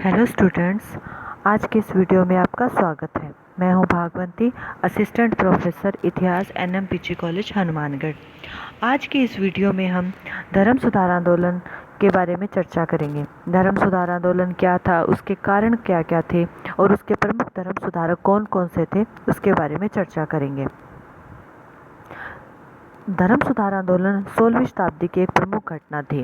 Hello students, आज के इस वीडियो में आपका स्वागत है। मैं हूं भागवंती, असिस्टेंट प्रोफेसर इतिहास NMPG कॉलेज हनुमानगढ़। आज के इस वीडियो में हम धर्म सुधार आंदोलन के बारे में चर्चा करेंगे। धर्म सुधार आंदोलन क्या था, उसके कारण क्या क्या थे और उसके प्रमुख धर्म सुधारक कौन कौन से थे, उसके बारे में चर्चा करेंगे। धर्म सुधार आंदोलन 16वीं शताब्दी की एक प्रमुख घटना थी।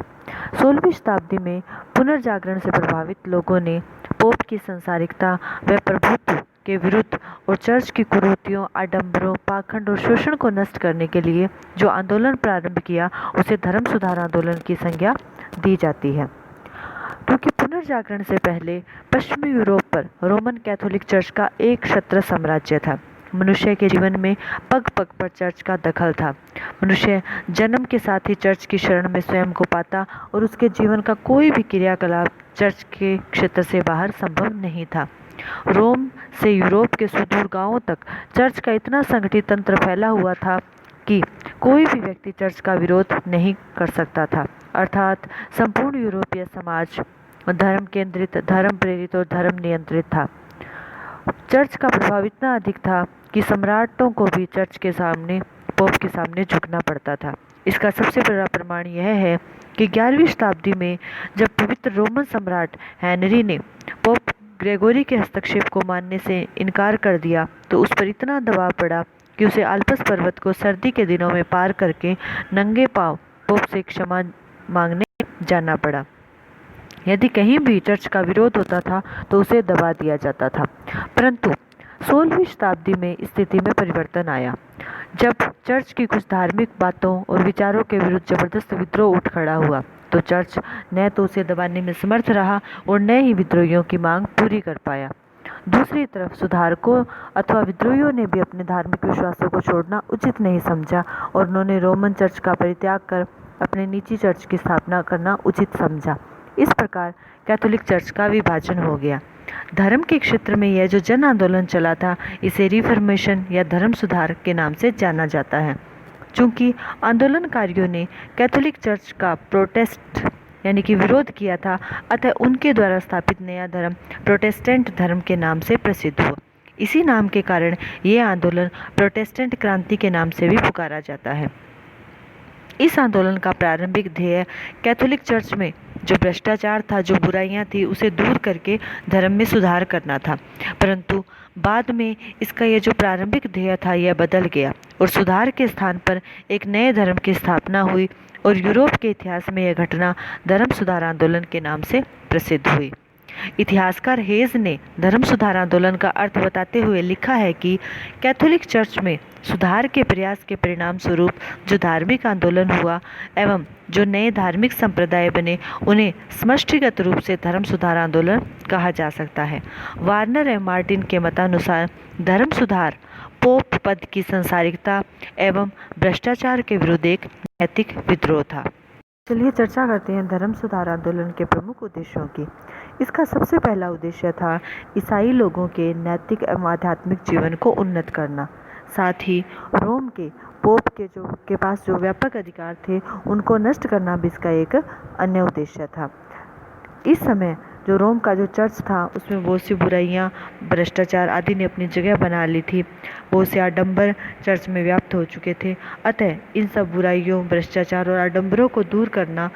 16वीं शताब्दी में पुनर्जागरण से प्रभावित लोगों ने पोप की सांसारिकता व प्रभुत्व के विरुद्ध और चर्च की कुरीतियों, आडंबरों, पाखंड और शोषण को नष्ट करने के लिए जो आंदोलन प्रारंभ किया, उसे धर्म सुधार आंदोलन की संज्ञा दी जाती है। क्योंकि पुनर्जागरण से पहले पश्चिमी यूरोप पर रोमन कैथोलिक चर्च का एक छत्र साम्राज्य था। मनुष्य के जीवन में पग पग पर चर्च का दखल था। मनुष्य जन्म के साथ ही चर्च की शरण में स्वयं को पाता और उसके जीवन का कोई भी क्रियाकलाप चर्च के क्षेत्र से बाहर संभव नहीं था। रोम से यूरोप के सुदूर गांवों तक चर्च का इतना संगठित तंत्र फैला हुआ था कि कोई भी व्यक्ति चर्च का विरोध नहीं कर सकता था। अर्थात संपूर्ण यूरोपीय समाज धर्म केंद्रित, धर्म प्रेरित और धर्म नियंत्रित था। चर्च का प्रभाव इतना अधिक था कि सम्राटों को भी चर्च के सामने, पोप के सामने झुकना पड़ता था। इसका सबसे बड़ा प्रमाण यह है कि 11वीं शताब्दी में जब पवित्र रोमन सम्राट हेनरी ने पोप ग्रेगोरी के हस्तक्षेप को मानने से इनकार कर दिया, तो उस पर इतना दबाव पड़ा कि उसे आल्प्स पर्वत को सर्दी के दिनों में पार करके नंगे पांव पोप से क्षमा मांगने जाना पड़ा। यदि कहीं भी चर्च का विरोध होता था तो उसे दबा दिया जाता था। परंतु 16वीं शताब्दी में स्थिति में परिवर्तन आया, जब चर्च की कुछ धार्मिक बातों और विचारों के विरुद्ध जबरदस्त विद्रोह उठ खड़ा हुआ, तो चर्च न तो उसे दबाने में समर्थ रहा और न ही विद्रोहियों की मांग पूरी कर पाया। दूसरी तरफ सुधारकों अथवा विद्रोहियों ने भी अपने धार्मिक विश्वासों को छोड़ना उचित नहीं समझा और उन्होंने रोमन चर्च का परित्याग कर अपने निजी चर्च की स्थापना करना उचित समझा। इस प्रकार कैथोलिक चर्च का विभाजन हो गया। धर्म के क्षेत्र में यह जो जन आंदोलन चला था, इसे रिफॉर्मेशन या धर्म सुधार के नाम से जाना जाता है। चूंकि आंदोलनकारियों ने कैथोलिक चर्च का प्रोटेस्ट यानी कि विरोध किया था, अतः उनके द्वारा स्थापित नया धर्म प्रोटेस्टेंट धर्म के नाम से प्रसिद्ध हुआ। इसी नाम के कारण ये आंदोलन प्रोटेस्टेंट क्रांति के नाम से भी पुकारा जाता है। इस आंदोलन का प्रारंभिक ध्येय कैथोलिक चर्च में जो भ्रष्टाचार था, जो बुराइयां थी, उसे दूर करके धर्म में सुधार करना था। परंतु बाद में इसका यह जो प्रारंभिक ध्येय था, यह बदल गया और सुधार के स्थान पर एक नए धर्म की स्थापना हुई और यूरोप के इतिहास में यह घटना धर्म सुधार आंदोलन के नाम से प्रसिद्ध हुई। इतिहासकार हेज ने धर्म सुधार आंदोलन का अर्थ बताते हुए लिखा है कि कैथोलिक चर्च में सुधार के प्रयास के परिणाम स्वरूप जो धार्मिक आंदोलन हुआ एवं जो नए धार्मिक संप्रदाय बने, उन्हें समष्टिगत रूप से धर्म सुधार आंदोलन कहा जा सकता है। वार्नर एवं मार्टिन के मतानुसार धर्म सुधार पोप पद की सांसारिकता एवं भ्रष्टाचार के विरुद्ध एक नैतिक विद्रोह था। चलिए चर्चा करते हैं धर्म सुधार आंदोलन के प्रमुख उद्देश्यों की। इसका सबसे पहला उद्देश्य था ईसाई लोगों के नैतिक एवं आध्यात्मिक जीवन को उन्नत करना। साथ ही रोम के पोप के पास जो व्यापक अधिकार थे, उनको नष्ट करना भी इसका एक अन्य उद्देश्य था। इस समय जो रोम का जो चर्च था, उसमें बहुत सी बुराइयां, भ्रष्टाचार आदि ने अपनी जगह बना ली थी। बहुत से आडंबर चर्च में व्याप्त हो चुके थे। अतः इन सब बुराइयों, भ्रष्टाचार और आडंबरों को दूर करना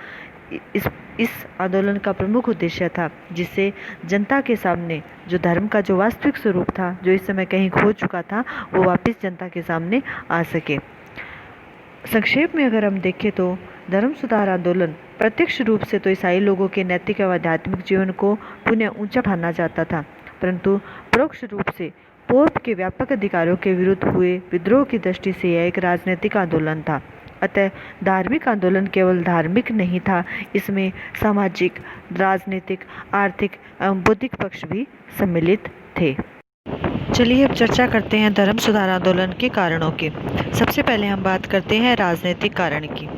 इस आंदोलन का प्रमुख उद्देश्य था, जिससे जनता के सामने जो धर्म का जो वास्तविक स्वरूप था, जो इस समय कहीं खो चुका था, वो वापस जनता के सामने आ सके। संक्षेप में अगर हम देखें तो धर्म सुधार आंदोलन प्रत्यक्ष रूप से तो ईसाई लोगों के नैतिक एवं आध्यात्मिक जीवन को पुनः ऊंचा ठाना जाता था, परंतु परोक्ष रूप से पोप के व्यापक अधिकारों के विरुद्ध हुए विद्रोह की दृष्टि से यह एक राजनीतिक आंदोलन था। अतः धार्मिक आंदोलन केवल धार्मिक नहीं था, इसमें सामाजिक, राजनीतिक, आर्थिक एवं बौद्धिक पक्ष भी सम्मिलित थे। चलिए अब चर्चा करते हैं धर्म सुधार आंदोलन के कारणों की। सबसे पहले हम बात करते हैं राजनीतिक कारण की।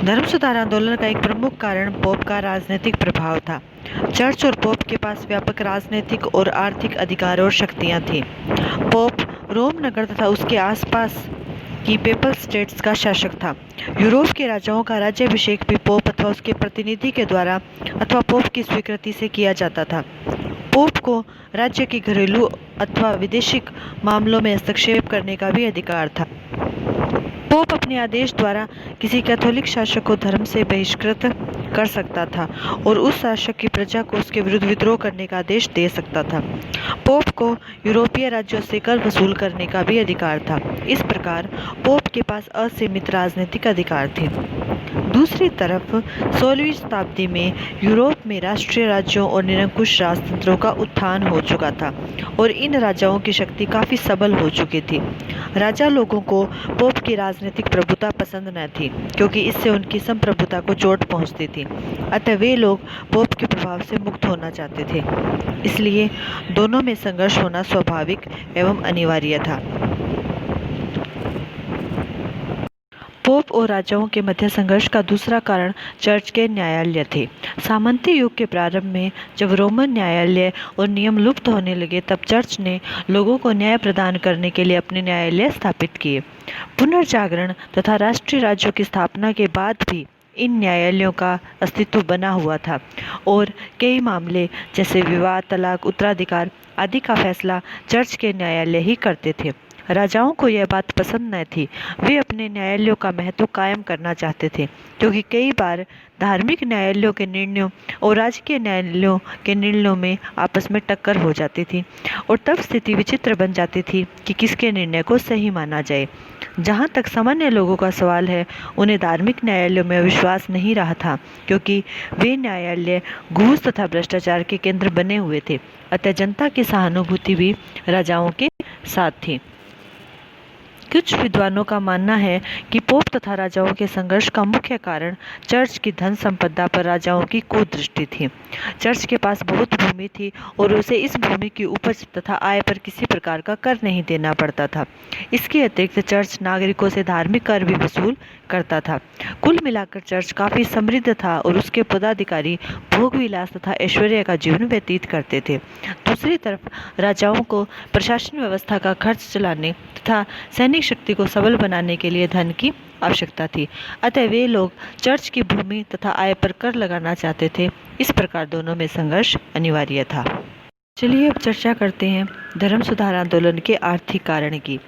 धर्म सुधार आंदोलन का एक प्रमुख कारण पोप का राजनीतिक प्रभाव था। चर्च और पोप के पास व्यापक राजनीतिक और आर्थिक अधिकार और शक्तियां थीं। पोप रोम नगर तथा उसके आसपास कि पेपल स्टेट्स का शासक था। यूरोप के राजाओं का राज्याभिषेक भी पोप अथवा उसके प्रतिनिधि के द्वारा अथवा पोप की स्वीकृति से किया जाता था। पोप को राज्य के घरेलू अथवा विदेशिक मामलों में हस्तक्षेप करने का भी अधिकार था। पोप अपने आदेश द्वारा किसी कैथोलिक शासक को धर्म से बहिष्कृत कर सकता था और उस शासक की प्रजा को उसके विरुद्ध विद्रोह करने का आदेश दे सकता था। पोप को यूरोपीय राज्यों से कर वसूल करने का भी अधिकार था। इस प्रकार पोप के पास असीमित राजनीतिक अधिकार थे। दूसरी तरफ 16वीं शताब्दी में यूरोप में राष्ट्रीय राज्यों और निरंकुश राजतंत्रों का उत्थान हो चुका था और इन राजाओं की शक्ति काफ़ी सबल हो चुकी थी। राजा लोगों को पोप की राजनीतिक प्रभुता पसंद न थी, क्योंकि इससे उनकी संप्रभुता को चोट पहुंचती थी। अतः वे लोग पोप के प्रभाव से मुक्त होना चाहते थे। इसलिए दोनों में संघर्ष होना स्वाभाविक एवं अनिवार्य था। पोप और राजाओं के मध्य संघर्ष का दूसरा कारण चर्च के न्यायालय थे। सामंती युग के प्रारंभ में जब रोमन न्यायालय और नियम लुप्त होने लगे, तब चर्च ने लोगों को न्याय प्रदान करने के लिए अपने न्यायालय स्थापित किए। पुनर्जागरण तथा राष्ट्रीय राज्यों की स्थापना के बाद भी इन न्यायालयों का अस्तित्व बना हुआ था और कई मामले जैसे विवाह, तलाक, उत्तराधिकार आदि का फैसला चर्च के न्यायालय ही करते थे। राजाओं को यह बात पसंद न थी। वे अपने न्यायालयों का महत्व कायम करना चाहते थे, क्योंकि कई बार धार्मिक न्यायालयों के निर्णयों और राजकीय न्यायालयों के निर्णयों में आपस में टक्कर हो जाती थी और तब स्थिति विचित्र बन जाती थी कि किसके निर्णय को सही माना जाए। जहाँ तक सामान्य लोगों का सवाल है, उन्हें धार्मिक न्यायालयों में विश्वास नहीं रहा था, क्योंकि वे न्यायालय घूस तथा भ्रष्टाचार के केंद्र बने हुए थे। अतः जनता की सहानुभूति भी राजाओं के साथ थी। कुछ विद्वानों का मानना है कि पोप तथा राजाओं के संघर्ष का मुख्य कारण चर्च की धन संपदा पर राजाओं की कुदृष्टि थी। चर्च के पास बहुत भूमि थी और उसे इस भूमि की उपज तथा आय पर किसी प्रकार का कर नहीं देना पड़ता था। इसके अतिरिक्त चर्च नागरिकों से धार्मिक कर भी वसूल करता था। कुल मिलाकर चर्च काफ़ी समृद्ध था और उसके पदाधिकारी भोग विलास तथा ऐश्वर्य का जीवन व्यतीत करते थे। दूसरी तरफ राजाओं को प्रशासन व्यवस्था का खर्च चलाने तथा सैनिक शक्ति को सबल बनाने के लिए धन की आवश्यकता थी। अतः वे लोग चर्च की भूमि तथा आय पर कर लगाना चाहते थे। इस प्रकार दोनों में संघर्ष अनिवार्य था। चलिए अब चर्चा करते हैं धर्म सुधार आंदोलन के आर्थिक कारण की।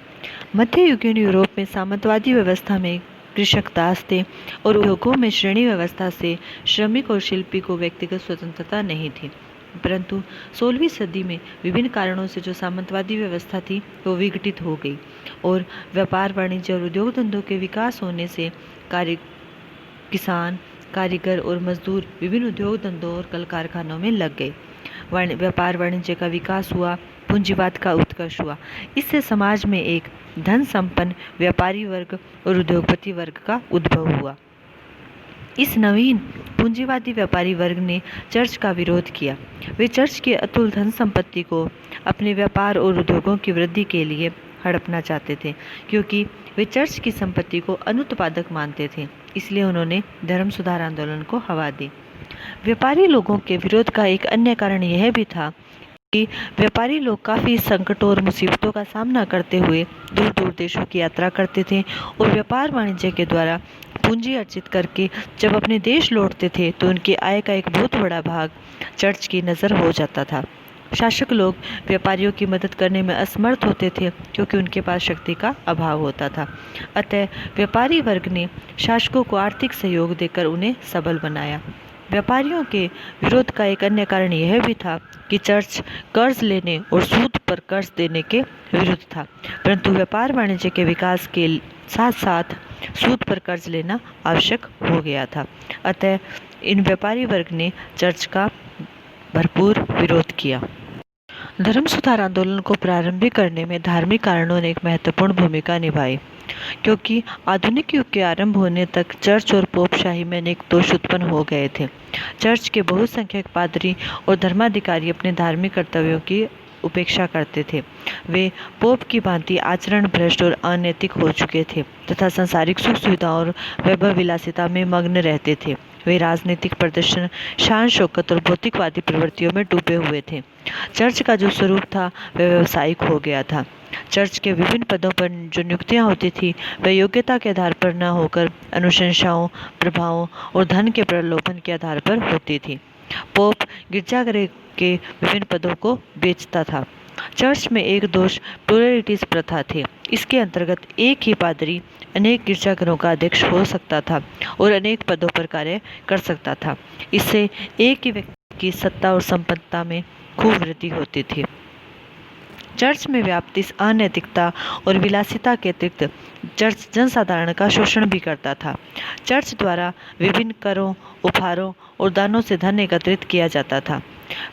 मध्ययुगीन यूरोप में सामंतवादी व्यवस्था में कृषक दास थे और उद्योगों में श्रेणी व्यवस्था से श्रमिक और शिल्पी को व्यक्तिगत स्वतंत्रता नहीं थी। परंतु 16वीं सदी में विभिन्न कारणों से जो सामंतवादी व्यवस्था थी वो विघटित हो गई और व्यापार, वाणिज्य और उद्योग धंधों के विकास होने से किसान, कारीगर और मजदूर विभिन्न उद्योग धंधों और कल कारखानों में लग गए। व्यापार वाणिज्य का विकास हुआ, पूंजीवाद का उत्कर्ष हुआ। इससे समाज में एक धन संपन्न व्यापारी वर्ग और उद्योगपति वर्ग का उद्भव हुआ। इस नवीन पूंजीवादी व्यापारी वर्ग ने चर्च का विरोध किया। वे चर्च की अतुल धन संपत्ति को अपने व्यापार और उद्योगों की वृद्धि के लिए हड़पना चाहते थे, क्योंकि वे चर्च की संपत्ति को अनुत्पादक मानते थे। इसलिए उन्होंने धर्म सुधार आंदोलन को हवा दी। व्यापारी लोगों के विरोध का एक अन्य कारण यह भी था कि व्यापारी लोग काफ़ी संकटों और मुसीबतों का सामना करते हुए दूर दूर देशों की यात्रा करते थे और व्यापार वाणिज्य के द्वारा पूंजी अर्जित करके जब अपने देश लौटते थे तो उनकी आय का एक बहुत बड़ा भाग चर्च की नज़र हो जाता था। शासक लोग व्यापारियों की मदद करने में असमर्थ होते थे, क्योंकि उनके पास शक्ति का अभाव होता था। अतः व्यापारी वर्ग ने शासकों को आर्थिक सहयोग देकर उन्हें सबल बनाया। व्यापारियों के विरोध का एक अन्य कारण यह भी था कि चर्च कर्ज लेने और सूद पर कर्ज देने के विरुद्ध था, परंतु व्यापार वाणिज्य के विकास के साथ साथ सूद पर कर्ज लेना आवश्यक हो गया था। अतः इन व्यापारी वर्ग ने चर्च का भरपूर विरोध किया। धर्म सुधार आंदोलन को प्रारंभ करने में धार्मिक कारणों ने एक महत्वपूर्ण भूमिका निभाई, क्योंकि आधुनिक युग के आरंभ होने तक चर्च और पोपशाही में अनेक दोष उत्पन्न हो गए थे। चर्च के बहुसंख्यक पादरी और धर्माधिकारी अपने धार्मिक कर्तव्यों की उपेक्षा करते थे। वे पोप की भांति आचरण भ्रष्ट और अनैतिक हो चुके थे तथा सांसारिक सुख सुविधाओं और वैभव विलासिता में मग्न रहते थे। वे राजनीतिक प्रदर्शन, शान शौकत और भौतिकवादी प्रवृत्तियों में डूबे हुए थे। चर्च का जो स्वरूप था वह व्यावसायिक हो गया था। चर्च के विभिन्न पदों पर जो नियुक्तियां होती थी वह योग्यता के आधार पर न होकर अनुशंसाओं, प्रभावों और धन के प्रलोभन के आधार पर होती थी। पोप गिरजाघर के विभिन्न पदों को बेचता था। चर्च में एक दोष प्लूरलिटीज प्रथा थी। इसके अंतर्गत एक ही पादरी अनेक गिरजाघरों का अध्यक्ष हो सकता था और अनेक पदों पर कार्य कर सकता था। इससे एक ही व्यक्ति की सत्ता और संपन्नता में खूब वृद्धि होती थी। चर्च में व्याप्त इस अनैतिकता और विलासिता के अतिरिक्त चर्च जनसाधारण का शोषण भी करता था। चर्च द्वारा विभिन्न करों, उपहारों और दानों से धन एकत्रित किया जाता था।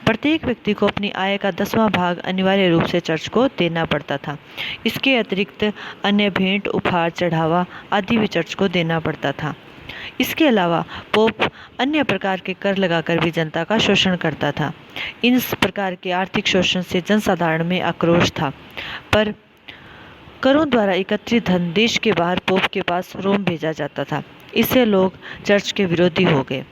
प्रत्येक व्यक्ति को अपनी आय का 10वां भाग अनिवार्य रूप से चर्च को देना पड़ता था। इसके अतिरिक्त अन्य भेंट, उपहार, चढ़ावा आदि भी चर्च को देना पड़ता था। इसके अलावा पोप अन्य प्रकार के कर लगाकर भी जनता का शोषण करता था। इन प्रकार के आर्थिक शोषण से जनसाधारण में आक्रोश था, पर करों द्वारा एकत्रित धन देश के बाहर पोप के पास रोम भेजा जाता था। इससे लोग चर्च के विरोधी हो गए।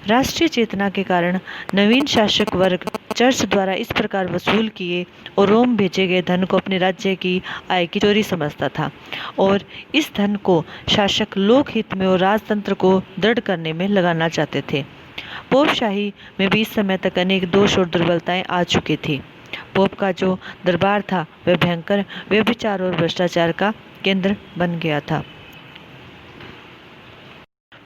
राष्ट्रीय चेतना के कारण नवीन शासक वर्ग चर्च द्वारा इस प्रकार वसूल किए और रोम भेजे गए धन को अपने राज्य की आय की चोरी समझता था और इस धन को शासक लोकहित में और राजतंत्र को दृढ़ करने में लगाना चाहते थे। पोपशाही में भी इस समय तक अनेक दोष और दुर्बलताएं आ चुकी थी। पोप का जो दरबार था वह भयंकर व्यभिचार और भ्रष्टाचार का केंद्र बन गया था।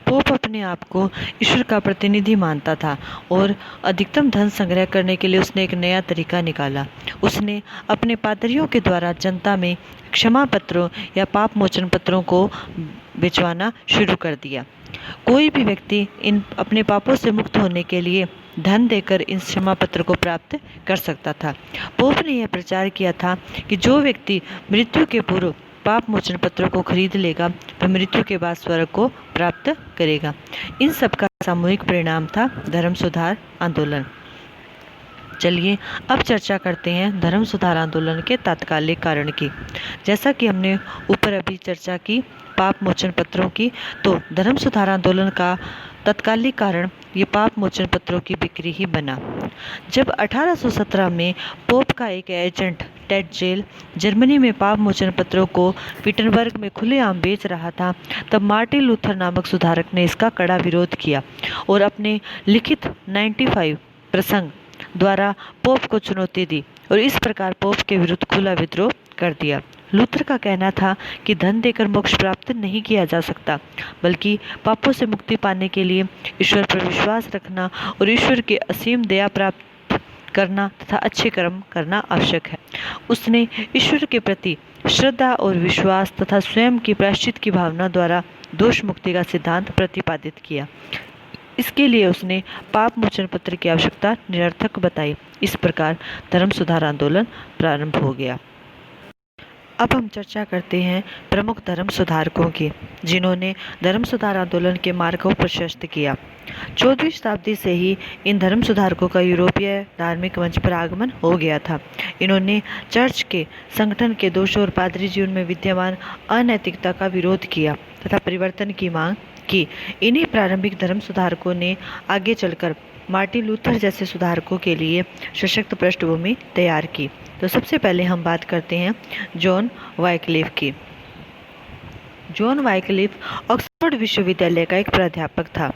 पोप अपने आप को ईश्वर का प्रतिनिधि मानता था और अधिकतम धन संग्रह करने के लिए उसने एक नया तरीका निकाला। उसने अपने पादरियों के द्वारा जनता में क्षमा पत्रों या पाप मोचन पत्रों को भिजवाना शुरू कर दिया। कोई भी व्यक्ति इन अपने पापों से मुक्त होने के लिए धन देकर इन क्षमा पत्र को प्राप्त कर सकता था। पोप ने यह प्रचार किया था कि जो व्यक्ति मृत्यु के पूर्व पाप मोचन पत्रों को खरीद लेगा वह मृत्यु के बाद स्वर्ग को प्राप्त करेगा। इन सब का सामूहिक परिणाम था धर्म सुधार आंदोलन। चलिए अब चर्चा करते हैं धर्म सुधार आंदोलन के तात्कालिक कारण की। जैसा कि हमने ऊपर अभी चर्चा की पाप मोचन पत्रों की, तो धर्म सुधार आंदोलन का तत्कालिक कारण ये पाप मोचन पत्रों की बिक्री ही बना। जब 1817 में पोप का एक एजेंट टेड जेल जर्मनी में पाप मोचन पत्रों को विटनबर्ग में खुलेआम बेच रहा था, तब मार्टिन लूथर नामक सुधारक ने इसका कड़ा विरोध किया और अपने लिखित 95 प्रसंग द्वारा पोप को चुनौती दी और इस प्रकार पोप के विरुद्ध खुला विद्रोह कर दिया। लूथर का कहना था कि धन देकर मोक्ष प्राप्त नहीं किया जा सकता, बल्कि पापों से मुक्ति पाने के लिए ईश्वर पर विश्वास रखना और ईश्वर की असीम दया प्राप्त करना तथा अच्छे कर्म करना आवश्यक है। उसने ईश्वर के प्रति श्रद्धा और विश्वास तथा स्वयं की प्रायश्चित की भावना द्वारा दोष मुक्ति का सिद्धांत प्रतिपादित किया। इसके लिए उसने पाप मोचन पत्र की आवश्यकता निरर्थक बताई। इस प्रकार धर्म सुधार आंदोलन प्रारंभ हो गया। अब हम चर्चा करते हैं प्रमुख धर्म सुधारकों की, जिन्होंने धर्म सुधार आंदोलन के मार्ग को प्रशस्त किया। 14वीं शताब्दी से ही इन धर्म सुधारकों का यूरोपीय धार्मिक मंच पर आगमन हो गया था। इन्होंने चर्च के संगठन के दोषों और पादरी जीवन में विद्यमान अनैतिकता का विरोध किया तथा परिवर्तन की मांग की। इन्हीं प्रारंभिक धर्म सुधारकों ने आगे चलकर मार्टिन लूथर जैसे सुधारकों के लिए सशक्त पृष्ठभूमि तैयार की। तो सबसे पहले हम बात करते हैं जॉन वाइक्लिफ की। जॉन वाइक्लिफ ऑक्सफोर्ड विश्वविद्यालय का एक प्राध्यापक था।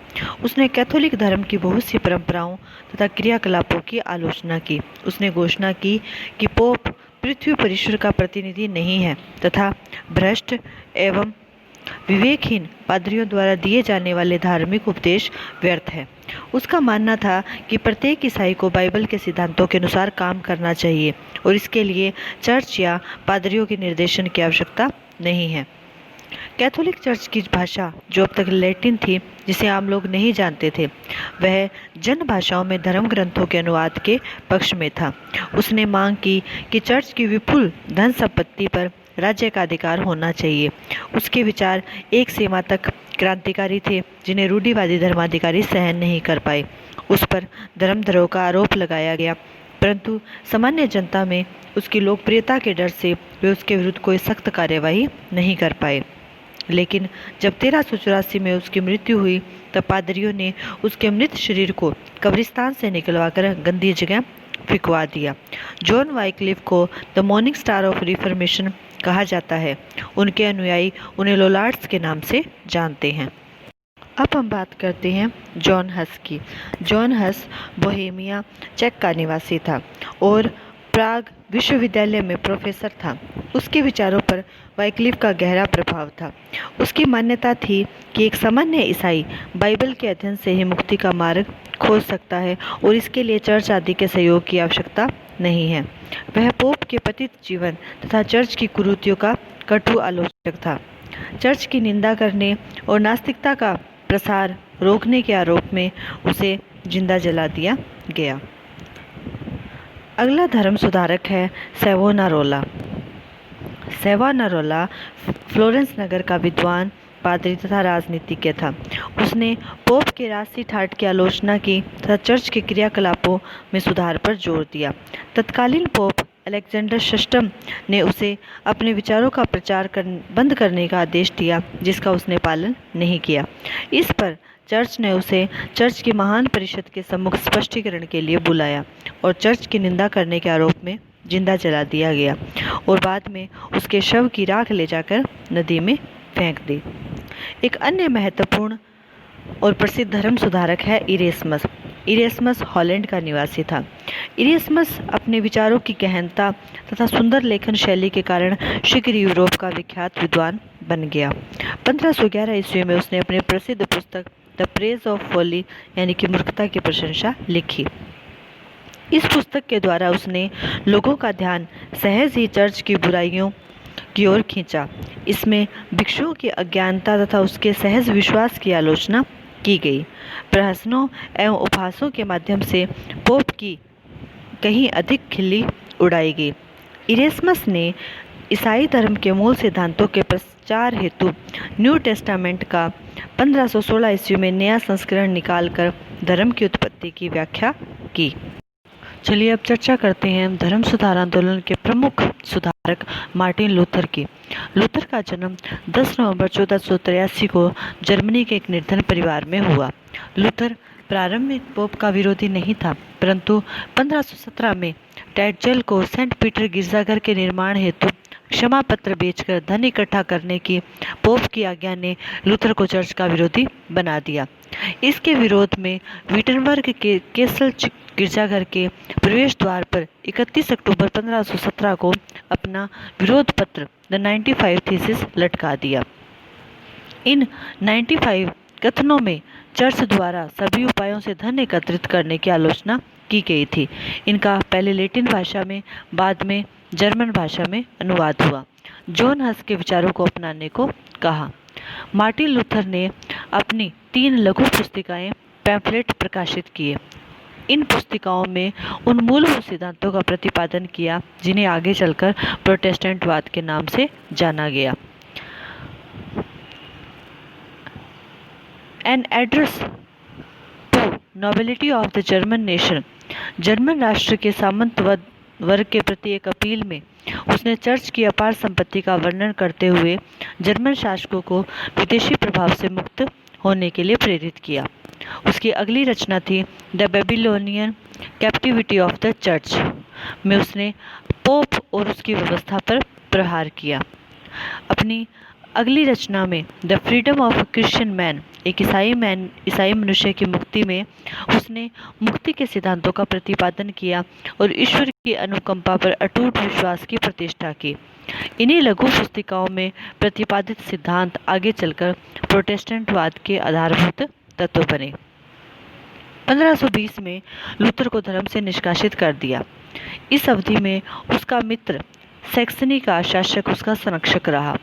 उसने कैथोलिक धर्म की बहुत सी परंपराओं तथा क्रियाकलापों की आलोचना की। उसने घोषणा की कि पोप पृथ्वी पर ईश्वर का प्रतिनिधि नहीं है तथा भ्रष्ट एवं विवेकहीन पादरियों द्वारा दिए जाने वाले धार्मिक उपदेश व्यर्थ है। उसका मानना था कि प्रत्येक ईसाई को बाइबल के सिद्धांतों के अनुसार काम करना चाहिए और इसके लिए चर्च या पादरियों के निर्देशन की आवश्यकता नहीं है। कैथोलिक चर्च की भाषा, जो अब तक लैटिन थी, जिसे आम लोग नहीं जानते थे, वह जन भाषाओं में धर्म ग्रंथों के अनुवाद के पक्ष में था। उसने मांग की कि चर्च की विपुल धन संपत्ति पर राज्य का अधिकार होना चाहिए। उसके विचार एक सीमा तक क्रांतिकारी थे, जिन्हें रूढ़िवादी धर्माधिकारी सहन नहीं कर पाए। उस पर धर्मद्रोह का आरोप लगाया गया, परंतु सामान्य जनता में उसकी लोकप्रियता के डर से वे उसके विरुद्ध कोई सख्त कार्यवाही नहीं कर पाए। लेकिन जब 1384 में उसकी मृत्यु हुई तब पादरियों ने उसके मृत शरीर को कब्रिस्तान से निकलवाकर गंदी जगह फिकवा दिया। जॉन वाइक्लिफ को the morning star of reformation कहा जाता है। उनके अनुयायी उन्हें लोलार्ड्स के नाम से जानते हैं। अब हम बात करते हैं जॉन हस की। जॉन हस बोहेमिया चेक का निवासी था और प्राग विश्वविद्यालय में प्रोफेसर था। उसके विचारों पर वाइक्लिफ का गहरा प्रभाव था। उसकी मान्यता थी कि एक सामान्य ईसाई बाइबल के अध्ययन से ही मुक्ति का मार्ग खोज सकता है और इसके लिए चर्च आदि के सहयोग की आवश्यकता नहीं है। वह पोप के पतित जीवन तथा चर्च की कुरीतियों का कटु आलोचक था। चर्च की निंदा करने और नास्तिकता का प्रसार रोकने के आरोप में उसे जिंदा जला दिया गया। अगला धर्म सुधारक है सैवोनारोला। सैवोनारोला फ्लोरेंस नगर का विद्वान, पादरी तथा राजनीतिज्ञ था। उसने पोप के राजसी ठाट की आलोचना की तथा चर्च के क्रियाकलापों में सुधार पर जोर दिया। तत्कालीन पोप अलेक्जेंडर षष्ठम ने उसे अपने विचारों का प्रचार बंद करने का आदेश दिया, जिसका उसने पालन नहीं किया। इस पर चर्च ने उसे चर्च की महान परिषद के सम्मुख स्पष्टीकरण के लिए बुलाया और चर्च की निंदा करने के आरोप में जिंदा जला दिया गया और बाद में उसके शव की राख ले जाकर नदी में फेंक दी। एक अन्य महत्वपूर्ण और प्रसिद्ध धर्म सुधारक है इरेस्मस। इरेस्मस हॉलैंड का निवासी था। इरेस्मस अपने विचारों की गहनता तथा सुंदर लेखन शैली के कारण शीघ्र यूरोप का विख्यात विद्वान बन गया। 1511 ईस्वी में उसने अपनी प्रसिद्ध पुस्तक द प्रेज ऑफ फॉली यानी कि मूर्खता की प्रशंसा लिखी। इस पुस्तक के द्वारा उसने लोगों का ध्यान सहज ही चर्च की बुराइयों की ओर खींचा। इसमें भिक्षुओं की अज्ञानता तथा उसके सहज विश्वास की आलोचना की गई। प्रहसनों एवं उपहासों के माध्यम से पोप की कहीं अधिक खिल्ली उड़ाई गई। इरेस्मस ने ईसाई धर्म के मूल सिद्धांतों के प्रचार हेतु न्यू टेस्टामेंट का 1516 ईस्वी में नया संस्करण निकालकर धर्म की उत्पत्ति की व्याख्या की। चलिए अब चर्चा करते हैं धर्म सुधार आंदोलन के प्रमुख सुधारक मार्टिन लूथर की। लूथर का जन्म 10 नवंबर 1483 को जर्मनी के एक निर्धन परिवार में हुआ। लूथर प्रारंभ में पोप का विरोधी नहीं था, परंतु 1517 में टैटजेल को सेंट पीटर गिरजाघर के निर्माण हेतु क्षमा पत्र बेचकर धन इकट्ठा करने की पोप की आज्ञा ने लूथर को चर्च का विरोधी बना दिया। इसके विरोध में विटनबर्ग के केसल गिरजाघर के प्रवेश द्वार पर 31 अक्टूबर 1517 को अपना विरोध पत्र द 95 थीसिस लटका दिया। इन 95 कथनों में चर्च द्वारा सभी उपायों से धन एकत्रित करने की आलोचना की गई थी। इनका पहले लैटिन भाषा में, बाद में जर्मन भाषा में अनुवाद हुआ। जॉन हस के विचारों को अपनाने को कहा। मार्टिन लूथर ने अपनी 3 लघु पुस्तिकाएं पैम्फलेट प्रकाशित किए। इन पुस्तिकाओं में उन मूलभूत सिद्धांतों का प्रतिपादन किया जिन्हें आगे चलकर प्रोटेस्टेंटवाद के नाम से जाना गया। An address to nobility of the German nation, German राष्ट्र के सामंतवाद वर्ग के प्रति एक अपील में उसने चर्च की अपार संपत्ति का वर्णन करते हुए जर्मन शासकों को विदेशी प्रभाव से मुक्त होने के लिए प्रेरित किया। उसकी अगली रचना थी the Babylonian captivity of the church में उसने पोप और उसकी व्यवस्था पर प्रहार किया। अपनी अगली रचना में the freedom of Christian man, एक ईसाई मनुष्य की मुक्ति में उसने मुक्ति के सिद्धांतों का प्रतिपादन किया और ईश्वर की अनुकंपा पर अटूट विश्वास की प्रतिष्ठा की। इन्हीं लघु पुस्तिकाओं में प्रतिपादित सिद्धांत आगे चलकर प्रोटेस्टेंटवाद के आधारभूत तत्व बने। 1520 में लूथर को धर्म से निष्कासित कर दिया। इस अवधि में उसका मित्र सैक्सनी का शासक उसका संरक्षक रहा।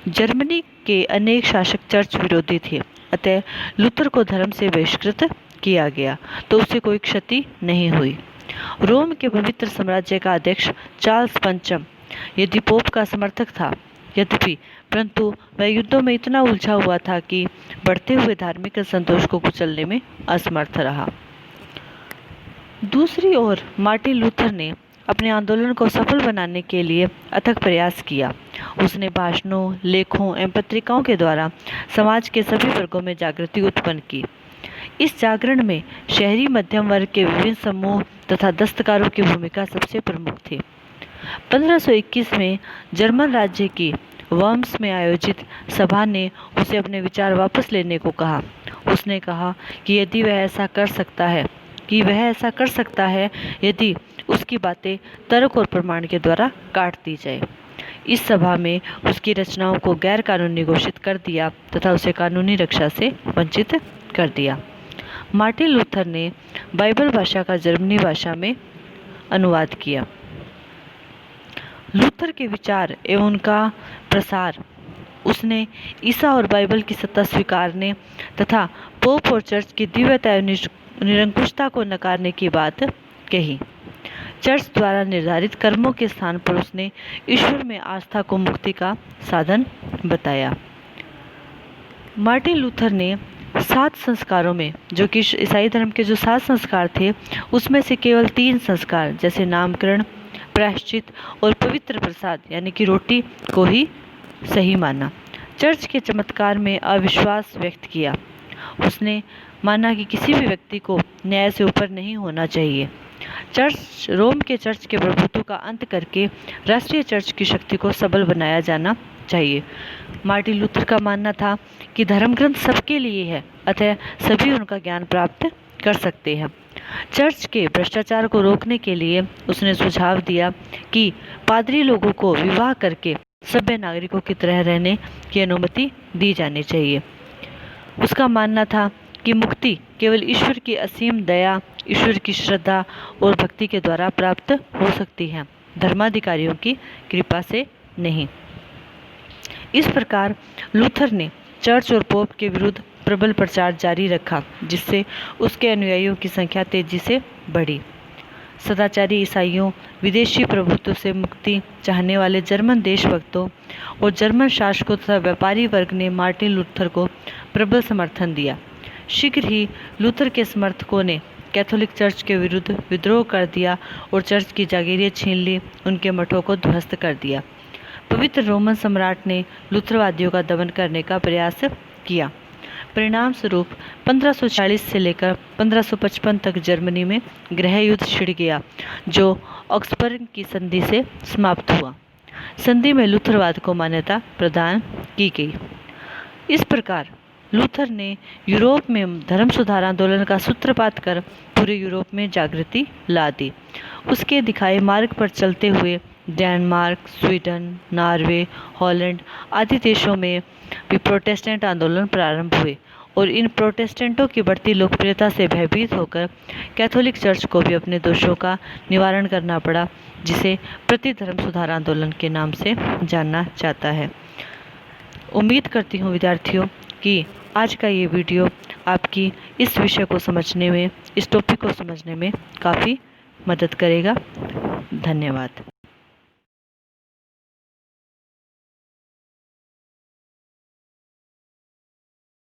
जर्मनी के अनेक शासक चर्च विरोधी थे, अतः लूथर को धर्म से बहिष्कृत किया गया तो उसे कोई क्षति नहीं हुई। रोम के पवित्र साम्राज्य का अध्यक्ष चार्ल्स पंचम यदि पोप का समर्थक था, यद्यपि परंतु वह युद्धों में इतना उलझा हुआ था कि बढ़ते हुए धार्मिक असंतोष को कुचलने में असमर्थ रहा। दूसरी ओर मार्टिन लूथर ने अपने आंदोलन को सफल बनाने के लिए अथक प्रयास किया। उसने भाषणों, लेखों एवं पत्रिकाओं के द्वारा समाज के सभी वर्गों में जागृति उत्पन्न की। इस जागरण में शहरी मध्यम वर्ग के विभिन्न समूह तथा दस्तकारों की भूमिका सबसे प्रमुख थी। 1521 में जर्मन राज्य की वर्म्स में आयोजित सभा ने उसे अपने विचार वापस लेने को कहा। उसने कहा कि यदि वह ऐसा कर सकता है यदि उसकी बातें तर्क और प्रमाण के द्वारा काट दी जाए। इस सभा में उसकी रचनाओं को गैर कानूनी घोषित कर दिया तथा उसे कानूनी रक्षा से वंचित कर दिया। मार्टिन लूथर ने बाइबल भाषा का जर्मनी भाषा में अनुवाद किया। लूथर के विचार एवं उनका प्रसार उसने ईसा और बाइबल की सत्ता स्वीकारने तथा पोप और चर्च की दिव्यता एवं निरंकुशता को नकारने की बात कही। चर्च द्वारा निर्धारित कर्मों के स्थान पर उसने ईश्वर में आस्था को मुक्ति का साधन बताया। मार्टिन लूथर ने 7 संस्कारों में, जो कि ईसाई धर्म के जो 7 संस्कार थे, उसमें से केवल 3 संस्कार जैसे नामकरण, प्रायश्चित और पवित्र प्रसाद यानी कि रोटी को ही सही माना। चर्च के चमत्कार में अविश्वास व्यक्त किया। उसने माना कि किसी भी व्यक्ति को न्याय से ऊपर नहीं होना चाहिए। रोम के चर्च के प्रभुत्व का अंत करके राष्ट्रीय चर्च की शक्ति को सबल बनाया जाना चाहिए। मार्टिन लूथर का मानना था कि धर्म ग्रंथ सबके लिए है, अतः सभी उनका ज्ञान प्राप्त कर सकते हैं। चर्च के भ्रष्टाचार को रोकने के लिए उसने सुझाव दिया कि पादरी लोगों को विवाह करके सभ्य नागरिकों की तरह रहने की अनुमति दी जानी चाहिए। उसका मानना था कि मुक्ति केवल ईश्वर की असीम दया, ईश्वर की श्रद्धा और भक्ति के द्वारा प्राप्त हो सकती है, धर्माधिकारियों की कृपा से नहीं। इस प्रकार लूथर ने चर्च और पोप के विरुद्ध प्रबल प्रचार जारी रखा, जिससे उसके अनुयायियों की संख्या तेजी से बढ़ी। सदाचारी ईसाइयों, विदेशी प्रभुत्व से मुक्ति चाहने वाले जर्मन देशभक्तों और जर्मन शासकों तथा व्यापारी वर्ग ने मार्टिन लूथर को प्रबल समर्थन दिया। शीघ्र ही लूथर के समर्थकों ने कैथोलिक चर्च के विरुद्ध विद्रोह कर दिया और चर्च की जागीरें छीन ली, उनके मठों को ध्वस्त कर दिया। पवित्र रोमन सम्राट ने लूथरवादियों का दमन करने का प्रयास किया। परिणाम स्वरूप 1540 से लेकर 1555 तक जर्मनी में गृह युद्ध छिड़ गया, जो ऑक्सबर्ग की संधि से समाप्त हुआ। संधि में लूथरवाद को मान्यता प्रदान की गई। इस प्रकार लूथर ने यूरोप में धर्म सुधार आंदोलन का सूत्रपात कर पूरे यूरोप में जागृति ला दी। उसके दिखाए मार्ग पर चलते हुए डेनमार्क, स्वीडन, नॉर्वे, हॉलैंड आदि देशों में भी प्रोटेस्टेंट आंदोलन प्रारंभ हुए और इन प्रोटेस्टेंटों की बढ़ती लोकप्रियता से भयभीत होकर कैथोलिक चर्च को भी अपने दोषों का निवारण करना पड़ा, जिसे प्रतिधर्म सुधार आंदोलन के नाम से जाना जाता है। उम्मीद करती हूँ विद्यार्थियों कि आज का ये वीडियो आपकी इस विषय को समझने में, इस टॉपिक को समझने में काफ़ी मदद करेगा। धन्यवाद।